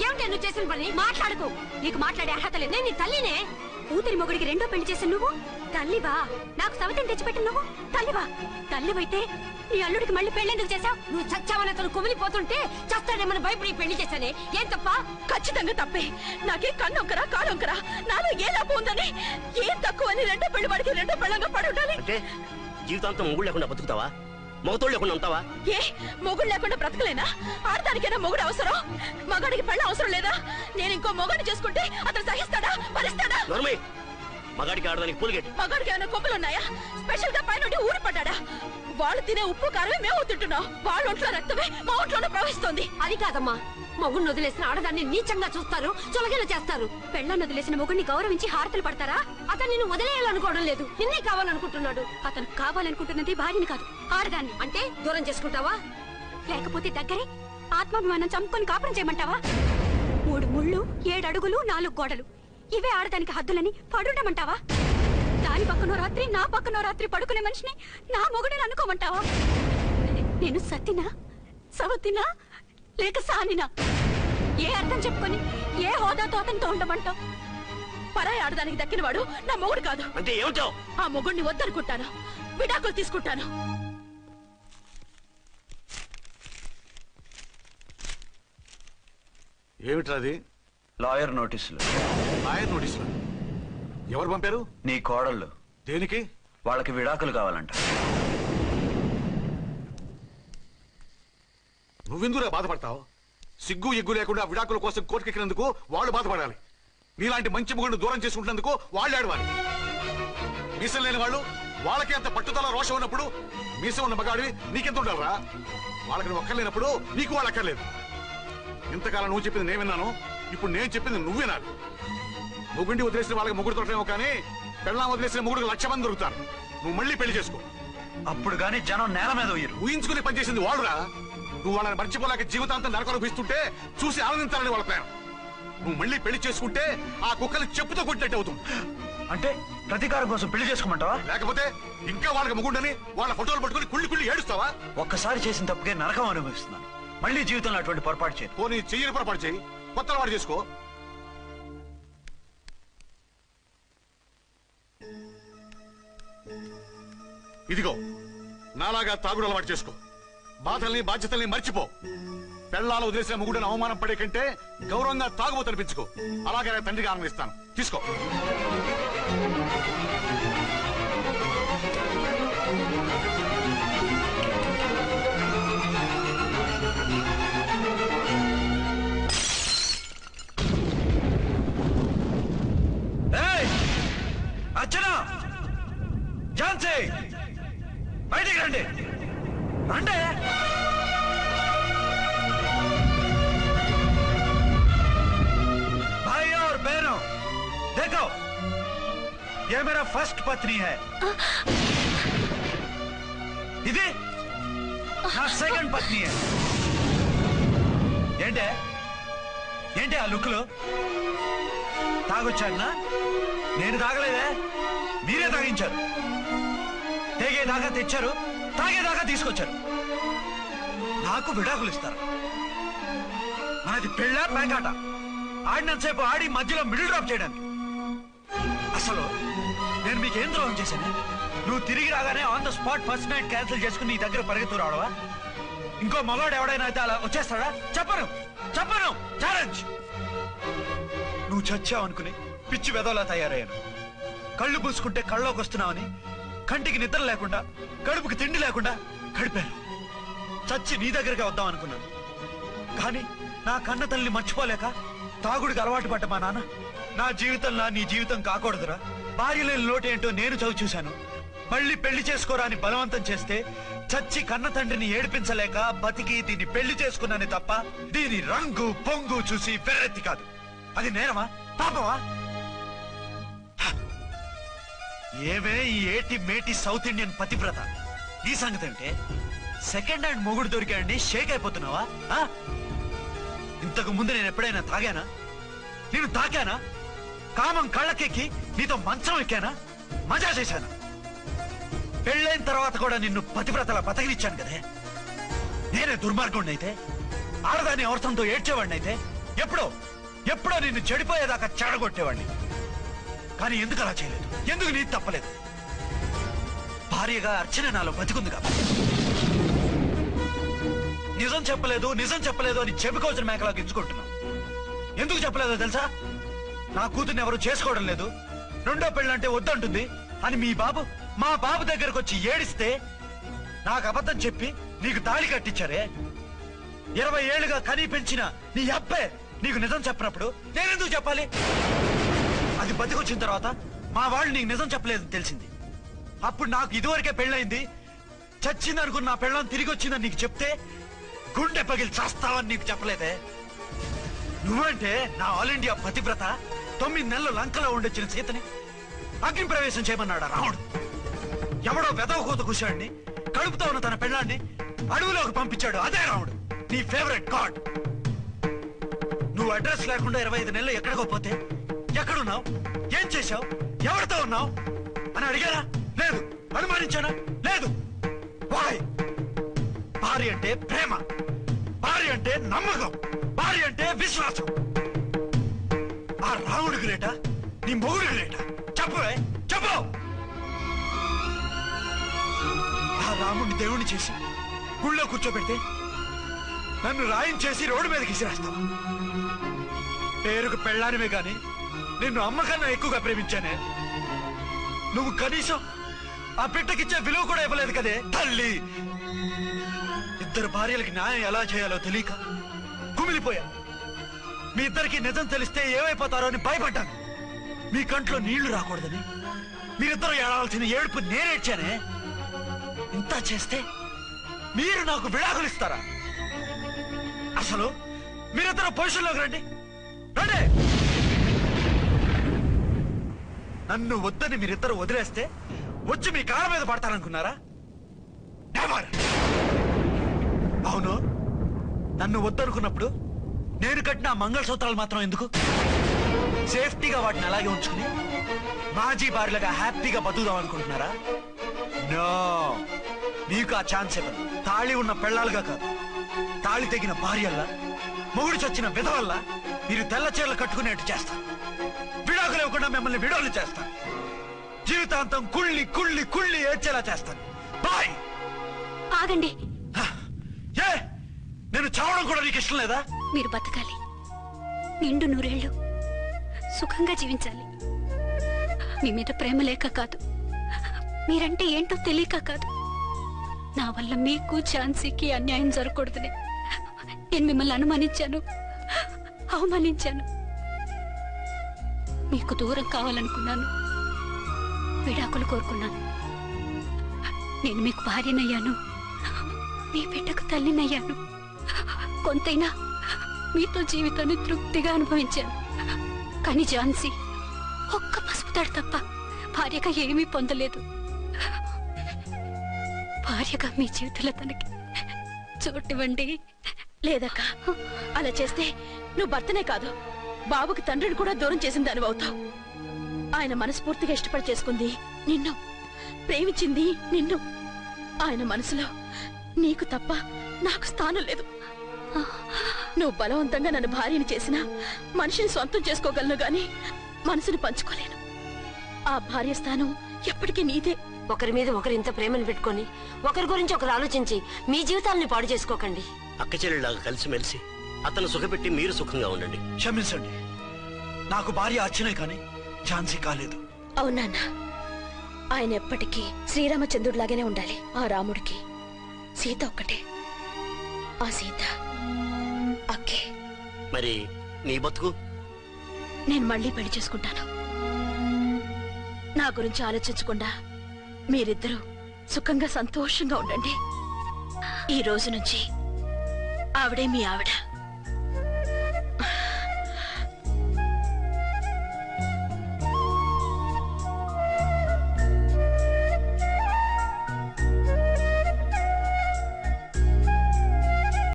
ఏమిటే నువ్వు చేసిన పని? మాట్లాడుకో. నీకు మాట్లాడే అర్హత లేదు. నేను నీ తల్లినే. కూతురి మొగుడికి రెండో పెళ్లి చేసిన నువ్వు తల్లివా? నాకు సవతిని తెచ్చిపెట్టిన నువ్వు తల్లివా? తల్లివైతే నీ అల్లుడికి మళ్ళీ పెళ్లెందుకు చేశావు? నువ్వు చచ్చావని అతను కుమిలిపోతుంటే చస్తాడేమని భయపడి పెళ్లి చేశానే. ఏం తప్ప? ఖచ్చితంగా తప్పే. నాకే కన్నొక్కరా కాలొక్కరా, నాలో ఏ లాభం ఉందని, ఏం తక్కువ అని రెండో పెళ్లి వాడికి రెండో పెళ్ళంగా పడి ఉండాలి. అంటే జీవితాంతం మొగుడు లేకుండా బతుకుతావా? మొగతోడు లేకుండా ఉంటావా? ఏ మొగుడు లేకుండా బ్రతకలేనా? ఆడదానికైనా మొగుడు అవసరం, మగాడికి పెళ్ళ అవసరం లేదా? నేను ఇంకో మొగాడిని చేసుకుంటే అతను సహిస్తాడా, భరిస్తాడా? మగాడికి ఆడదానికి పూలిగేట్. మగాడికి ఏమైనా కొమ్ములున్నాయా? స్పెషల్ గా పైనుండి ఊరి పడ్డాడా? వాళ్ళు తినే ఉప్పు కారమే మేము తింటున్నాం. వాళ్ళ ఒంట్లో రక్తమే మా ఒంట్లోనే ప్రవహిస్తోంది. అది కాదమ్మా, మొగుడిని వదిలేసిన ఆడదాన్ని నీచంగా చూస్తారు, చులకన చేస్తారు. పెళ్ళాన్ని వదిలేసిన మొగుడిని గౌరవించి హారతలు పడతారా? అతను నిన్ను వదిలేయాలనుకోవడం లేదు, నిన్నే కావాలనుకుంటున్నాడు. అతను కావాలనుకుంటున్నది భార్యని కాదు, ఆడదాన్ని. అంటే దూరం చేసుకుంటావా? లేకపోతే దగ్గరే ఆత్మాభిమానం చంపుకొని కాపురం చేయమంటావా? 3 ముళ్ళు 7 అడుగులు 4 గోడలు, ఇవే ఆడదానికి హద్దులని పడుండమంటావా? దాని పక్కనో రాత్రి నా పక్కనో రాత్రి పడుకునే మనిషిని నా మొగుడిని అనుకోమంటావా? నేను సతినా, సవతినా, లేక సానినా? ఏ అర్థం చెప్పుకొని ఏ హోదాతో అతనితో ఉండమంటావు? పరాయి ఆడదానికి దక్కినవాడు నా మొగుడు కాదు. అంటే ఏమంటావు? ఆ మొగుడిని వద్దనుకుంటాను, విడాకులు తీసుకుంటాను. ఏమిట్రాది? లాయర్ నోటీసులు. లాయర్ నోటీసులు? ఎవరు పంపారు? నీ కోడళ్ళు. దేనికి? వాళ్ళకి విడాకులు కావాలంట. నువ్వెందుకు బాధపడతావు? సిగ్గు ఎగ్గు లేకుండా విడాకుల కోసం కోర్టుకెక్కినందుకు వాళ్ళు బాధపడాలి. నీలాంటి మంచి మొగుడిని దూరం చేసుకుంటున్నందుకు వాళ్ళు ఆడవాలి. మీసం లేని వాళ్ళు వాళ్ళకి అంత పట్టుదల రోషం ఉన్నప్పుడు మీసం ఉన్న మగాడివి నీకెంత ఉండాలరా? వాళ్ళకి ఒక్కర్లేనప్పుడు నీకు వాళ్ళు అక్కర్లేదు. ఇంతకాలం నువ్వు చెప్పింది నేను విన్నాను, ఇప్పుడు నేను చెప్పింది నువ్వు వినాలి. మొగుండి వదిలేసిన వాళ్ళకి మొగుడు దొరకలేమో కానీ పెళ్ళాం వదిలేసిన మొగుడికి 1,00,000 మంది దొరుకుతారు. నువ్వు మళ్ళీ పెళ్లి చేసుకో. అప్పుడు గానీ జనం నేల మీద ఊహించుకుని పనిచేసింది వాళ్ళురా. నువ్వు వాళ్ళని మర్చిపోలేక జీవితాంతం నరకనుభవిస్తుంటే చూసి ఆనందించాలని వాళ్ళ ప్లాన్. నువ్వు మళ్ళీ పెళ్లి చేసుకుంటే ఆ కుక్కలు చెప్పుతో కొట్టినట్టు అవుతుంది. అంటే ప్రతీకారం కోసం పెళ్లి చేసుకోమంటావా? లేకపోతే ఇంకా వాళ్ళకి మొగుండని వాళ్ళ ఫోటోలు పట్టుకుని కుళ్ళి కుళ్ళి ఏడుస్తావా? ఒక్కసారి చేసిన తప్పుకే నరకం అనుభవిస్తున్నాను. మళ్ళీ జీవితంలో అటువంటి పొరపాటు చేయను. పోనీ చెయ్యని పొరపాటు చేయి, కొత్త అలవాటు చేసుకో. ఇదిగో నాలాగా తాగుడు అలవాటు చేసుకో. బాధల్ని బాధ్యతల్ని మర్చిపో. పెళ్ళాలు వదిలేసిన మొగుడని అవమానం పడే కంటే గౌరవంగా తాగుబోతు అనిపించుకో. అలాగే తండ్రిగా ఆనందిస్తాను. తీసుకో. అర్చన, ఝాన్సీ, బయటికి రండి. రండి. भाई और बहनों, देखो, ये मेरा फर्स्ट पत्नी है. ఇది నా సెకండ్ పత్ని. ఏంటి ఆ లుక్లో? తాగొచ్చానా? నేను తాగలేదే, మీరే తాగించారు. తెగేదాకా తెచ్చారు, తాగేదాకా తీసుకొచ్చారు. నాకు విడాకులు ఇస్తారు. నాది పెళ్ళ పేకాట. ఆడినంతసేపు ఆడి మధ్యలో మిడిల్ డ్రాప్ చేయడానికి. అసలు నేను మీకేం ద్రోహం చేశాను? నువ్వు తిరిగి రాగానే on the spot first night cancel చేసుకుని నీ దగ్గర పరిగెత్తు రావడవా? ఇంకో మగాడు ఎవడైనా అయితే అలా వచ్చేస్తాడా? చెప్పను ఛాలెంజ్. నువ్వు చచ్చావు అనుకుని పిచ్చి వెదవలా తయారయ్యాను. కళ్ళు పూసుకుంటే కళ్ళలోకి వస్తున్నావని కంటికి నిద్ర లేకుండా కడుపుకి తిండి లేకుండా గడిపాను. చచ్చి నీ దగ్గరగా వద్దాం అనుకున్నాను. కానీ నా కన్న తల్లిని మర్చిపోలేక తాగుడికి అలవాటు పడ్డ మా నాన్న నా జీవితంలో నీ జీవితం కాకూడదురా, భార్య లేని లోటేంటో నేను చవి చూశాను, మళ్ళీ పెళ్లి చేసుకోరా అని బలవంతం చేస్తే చచ్చి కన్న తండ్రిని ఏడిపించలేక బతికి దీన్ని పెళ్లి చేసుకున్నానే తప్ప దీని రంగు పొంగు చూసి వెర్రెత్తి కాదు. అది నేరమా, పాపమా? ఏమే ఈ ఏటి మేటి సౌత్ ఇండియన్ పతివ్రత, ఈ సంగతి అంటే సెకండ్ హ్యాండ్ మొగుడు దొరికాయండి షేక్ అయిపోతున్నావా? ఇంతకు ముందు నేను ఎప్పుడైనా తాగానా? నేను తాకానా? కామం కళ్ళకెక్కి నీతో మంచం ఎక్కానా? మజా చేశానా? పెళ్ళైన తర్వాత కూడా నిన్ను పతివ్రతలా బతకనిచ్చాను కదే. నేనే దుర్మార్గుడిని అయితే, ఆడదాన్ని అవసరంతో ఏడ్చేవాడిని అయితే, ఎప్పుడో నిన్ను చెడిపోయేదాకా చెడగొట్టేవాడిని. కానీ ఎందుకు అలా చేయలేదు? ఎందుకు నీ తప్పలేదు? భార్యగా అర్చన నాలో బతికుంది కాబట్టి. నిజం చెప్పలేదు అని చెప్పుకోవచ్చిన మేకలా గించుకుంటున్నావు. ఎందుకు చెప్పలేదో తెలుసా? నా కూతుర్ని ఎవరు చేసుకోవడం లేదు, రెండో పెళ్ళంటే వద్దంటుంది అని మా బాబు దగ్గరకు వచ్చి ఏడిస్తే నాకు అబద్ధం చెప్పి నీకు తాళి కట్టించారే. 20 ఏళ్లుగా కనీ పెంచిన నీ అబ్బే నీకు నిజం చెప్పినప్పుడు నేనెందుకు చెప్పాలి? అది బతికొచ్చిన తర్వాత మా వాళ్ళు నీకు నిజం చెప్పలేదని తెలిసింది. అప్పుడు నాకు ఇదివరకే పెళ్ళయింది, చచ్చిందనుకున్న నా పెళ్ళం తిరిగి వచ్చిందని నీకు చెప్తే గుండె పగిలి చేస్తావని నీకు చెప్పలేదే. నువ్వంటే నా ఆల్ ఇండియా పతివ్రత 9 నెలలు లంకలో ఉండొచ్చిన సీతని అగ్ని ప్రవేశం చేయమన్నాడా రాముడు? ఎవడో వెదవ కూత కూర్చాడిని, కడుపుతో ఉన్న తన పెళ్ళాన్ని అడవిలోకి పంపించాడు అదే రాముడు, నీ ఫేవరెట్ గాడ్. నువ్వు అడ్రస్ లేకుండా 25 నెలలు ఎక్కడికో పోతే ఎక్కడున్నావు, ఏం చేశావు, ఎవరితో ఉన్నావు అని అడిగారా? లేదు. అనుమానించానా? లేదు. వాయ్? భార్య అంటే ప్రేమ, భార్య అంటే నమ్మకం, భార్య అంటే విశ్వాసం. ఆ రాముడు గ్రేటా, నీ మొగుడు గ్రేటా? చెప్పు. ఆ రాముడిని దేవుణ్ణి చేసి గుళ్ళో కూర్చోబెడితే నన్ను రాయించేసి రోడ్డు మీదకి విసిరేస్తావా? పేరుకు పెళ్ళానివే గాని నిన్ను అమ్మకన్నా ఎక్కువగా ప్రేమించానే. నువ్వు కనీసం ఆ బిడ్డకిచ్చే విలువ కూడా ఇవ్వలేదు కదే తల్లి. 2 భార్యలకి న్యాయం ఎలా చేయాలో తెలియక కుమిలిపోయా. మీ ఇద్దరికి నిజం తెలిస్తే ఏమైపోతారో అని భయపడ్డాను. మీ కంట్లో నీళ్లు రాకూడదని మీరిద్దరూ ఏడవలసిన ఏడుపు నేనేడ్చానే. ఇంత చేస్తే మీరు నాకు విడాకులు ఇస్తారా? అసలు మీరిద్దరు పొజిషన్లోకి రండి. నన్ను వద్దని మీరిద్దరు వదిలేస్తే వచ్చి మీ కాళ్ళ మీద పడతారనుకున్నారా? నెవర్. అవును, నన్ను వద్దనుకున్నప్పుడు నేను కట్టిన మంగళసూత్రాలు మాత్రం ఎందుకు? సేఫ్టీగా వాటిని అలాగే ఉంచుకుని మాజీ భార్యలుగా హ్యాపీగా బతుకుదాం అనుకుంటున్నారా? నో, మీకు ఆ ఛాన్స్ ఇవ్వను. తాళి ఉన్న పెళ్ళాలుగా కాదు, తాళి తెగిన భార్యల్లా, మొగుడు చచ్చిన విధవల్లా మీరు తెల్ల చీరలు కట్టుకునేట్టు చేస్తాను. విడాకులు ఇవ్వకుండా మిమ్మల్ని విడాకులు చేస్తాను. జీవితాంతం కుళ్ళి కుళ్ళి కుళ్ళి ఏడ్చేలా చేస్తాను. బాయ్. ఆగండి. ఏ, నేను చావడం కూడా నీకు ఇష్టం లేదా? మీరు బతకాలి, నిండు 100 ఏళ్ళు సుఖంగా జీవించాలి. మీ మీద ప్రేమ లేక కాదు, మీరంటే ఏంటో తెలియక కాదు. నా వల్ల మీకు ఝాన్సీకి అన్యాయం జరగకూడదని నేను మిమ్మల్ని అనుమానించాను, అవమానించాను. మీకు దూరం కావాలనుకున్నాను, విడాకులు కోరుకున్నాను. నేను మీకు భార్యనయ్యాను, మీ బిడ్డకు తల్లినయ్యాను. కొంతైనా మీతో జీవితాన్ని తృప్తిగా అనుభవించాను. కానీ ఝాన్సీ ఒక్క పసుపు తాడు తప్ప భార్యగా ఏమీ పొందలేదు. భార్యగా మీ జీవితంలో తనకి చోటివ్వండి. లేదక్క, అలా చేస్తే నువ్వు భర్తనే కాదు, బాబుకి తండ్రిని కూడా దూరం చేసిన దానివి అవుతావు. ఆయన మనస్ఫూర్తిగా ఇష్టపడి చేసుకుంది నిన్ను, ప్రేమించింది నిన్ను. ఆయన మనసులో నీకు తప్ప నాకు స్థానం లేదు. నువ్వు బలవంతంగా నన్ను భార్యని చేసినా మనిషిని సొంతం చేసుకోగలను గాని మనసుని పంచుకోలేను. ఆ భార్య స్థానం ఎప్పటికీ నీదే. ఒకరి మీద ఒకరు ఇంత ప్రేమను పెట్టుకొని ఒకరి గురించి ఒకరు ఆలోచించి మీ జీవితాలని పాడు చేసుకోకండి. అక్క చెల్లెళ్ళలాగా కలిసిమెలిసి అతను సుఖపెట్టి మీరు సుఖంగా ఉండండి. క్షమించండి, నాకు భార్య అర్చనే కానీ ఝాన్సీ కాలేదు. అవునాన్న, ఆయన ఎప్పటికీ శ్రీరామచంద్రుడిలాగానే ఉండాలి. ఆ రాముడికి సీత ఒక్కటే, ఆ సీత అక్కే. మరి నీ బతుకు? నేను మళ్ళీ పెళ్లి చేసుకుంటాను. నా గురించి ఆలోచించకుండా మీరిద్దరూ సుఖంగా సంతోషంగా ఉండండి. ఈ రోజు నుంచి ఆవిడే మీ ఆవిడ.